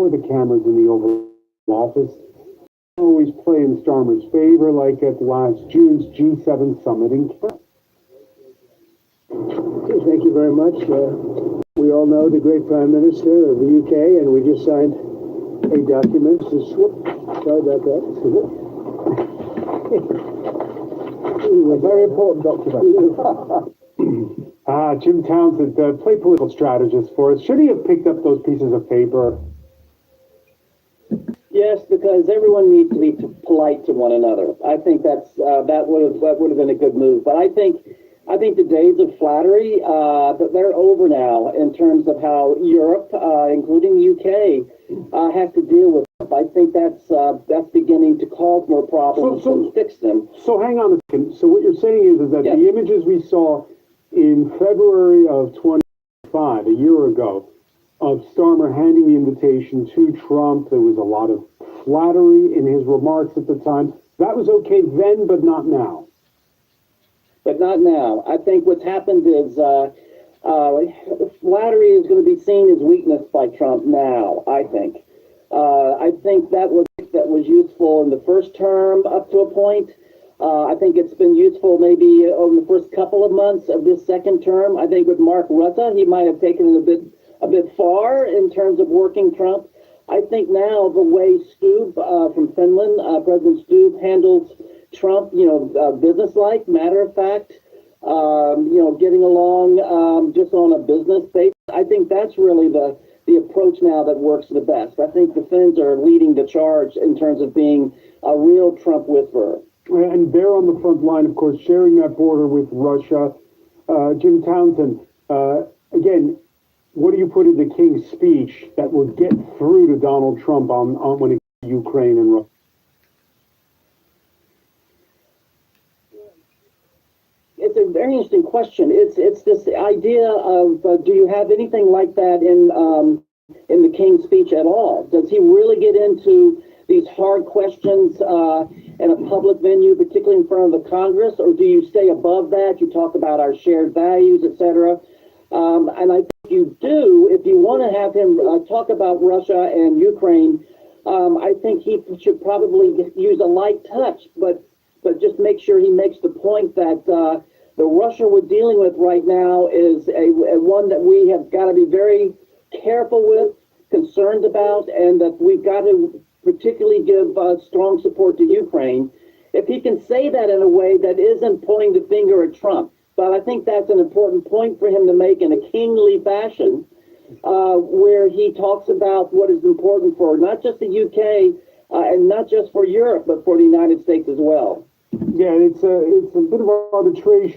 are the cameras in the Oval Office always play in Starmer's favor, like at last June's G7 summit in Canada. Thank you very much. We all know the great Prime Minister of the UK, and we just signed a document. Sorry about that. A very important document. Jim Townsend, play political strategist for us. Should he have picked up those pieces of paper? Yes, because everyone needs to be polite to one another. I think that would have been a good move. But I think the days of flattery, they're over now in terms of how Europe, including the UK, has to deal with it. I think that's beginning to cause more problems than fix them. So hang on a second. So what you're saying is that yes. The images we saw in February of 25, a year ago, of Starmer handing the invitation to Trump, there was a lot of flattery in his remarks at the time. That was okay then, but not now. But not now. I think what's happened is flattery is going to be seen as weakness by Trump now, I think. I think that was useful in the first term up to a point. I think it's been useful maybe over the first couple of months of this second term. I think with Mark Rutte, he might have taken it a bit far in terms of working Trump. I think now the way Stubb from Finland, President Stubb handles Trump, businesslike, matter of fact, getting along just on a business basis. I think that's really the approach now that works the best. I think the Finns are leading the charge in terms of being a real Trump whisperer. And they're on the front line, of course, sharing that border with Russia. Jim Townsend, again, what do you put in the King's speech that will get through to Donald Trump on when it comes to Ukraine and Russia? It's a very interesting question. It's this idea of do you have anything like that in the King's speech at all? Does he really get into these hard questions in a public venue, particularly in front of the Congress, or do you stay above that? You talk about our shared values, etc. And I think you do, if you want to have him talk about Russia and Ukraine, I think he should probably use a light touch, but just make sure he makes the point that the Russia we're dealing with right now is a one that we have got to be very careful with, concerned about, and that we've got to particularly give strong support to Ukraine. If he can say that in a way that isn't pointing the finger at Trump, but I think that's an important point for him to make in a kingly fashion, where he talks about what is important for not just the UK and not just for Europe, but for the United States as well. Yeah, it's a bit of arbitration.